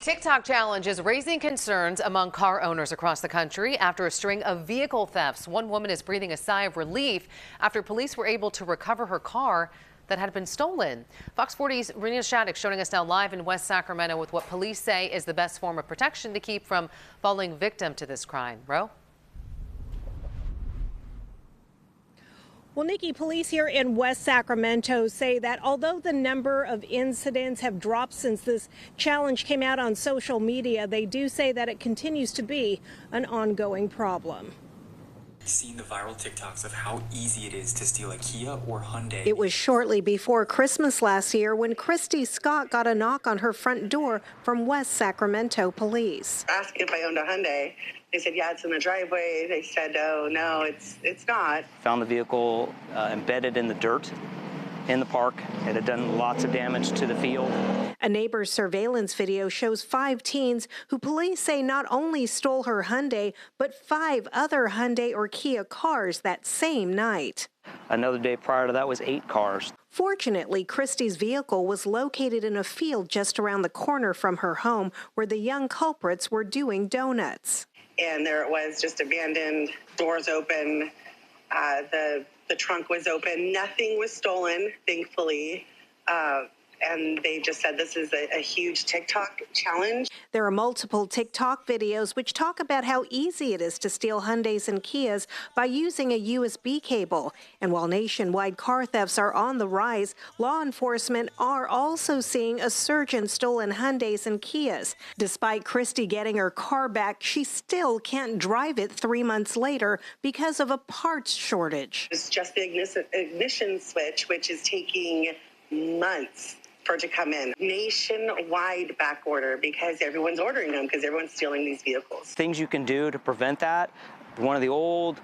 TikTok challenge is raising concerns among car owners across the country after a string of vehicle thefts. One woman is breathing a sigh of relief after police were able to recover her car that had been stolen. Fox 40's Rena Shattuck showing us now live in West Sacramento with what police say is the best form of protection to keep from falling victim to this crime. Ro? Well, Nikki, police here in West Sacramento say that although the number of incidents have dropped since this challenge came out on social media, they do say that it continues to be an ongoing problem. Seen the viral TikToks of how easy it is to steal a Kia or Hyundai. It was shortly before Christmas last year when Christy Scott got a knock on her front door from West Sacramento police. Asked if I owned a Hyundai. They said, yeah, it's in the driveway. They said, oh, no, it's not. Found the vehicle embedded in the dirt in the park. It had done lots of damage to the field. A neighbor's surveillance video shows 5 teens who police say not only stole her Hyundai, but 5 other Hyundai or Kia cars that same night. Another day prior to that was 8 cars. Fortunately, Christy's vehicle was located in a field just around the corner from her home where the young culprits were doing donuts. And there it was, just abandoned, doors open, the trunk was open. Nothing was stolen, thankfully. And they just said this is a huge TikTok challenge. There are multiple TikTok videos which talk about how easy it is to steal Hyundais and Kias by using a USB cable. And while nationwide car thefts are on the rise, law enforcement are also seeing a surge in stolen Hyundais and Kias. Despite Christy getting her car back, she still can't drive it 3 months later because of a parts shortage. It's just the ignition switch, which is taking months for it to come in. Nationwide back order because everyone's ordering them because everyone's stealing these vehicles. Things you can do to prevent that. One of the old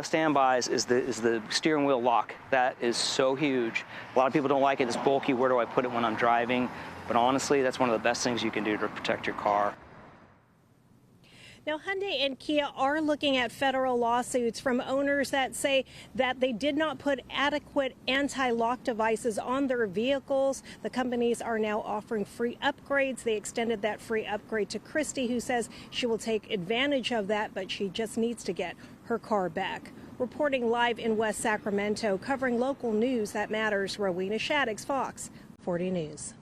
standbys is the steering wheel lock. That is so huge. A lot of people don't like it. It's bulky. Where do I put it when I'm driving? But honestly, that's one of the best things you can do to protect your car. Now, Hyundai and Kia are looking at federal lawsuits from owners that say that they did not put adequate anti-lock devices on their vehicles. The companies are now offering free upgrades. They extended that free upgrade to Christy, who says she will take advantage of that, but she just needs to get her car back. Reporting live in West Sacramento, covering local news that matters, Rowena Shaddix, Fox 40 News.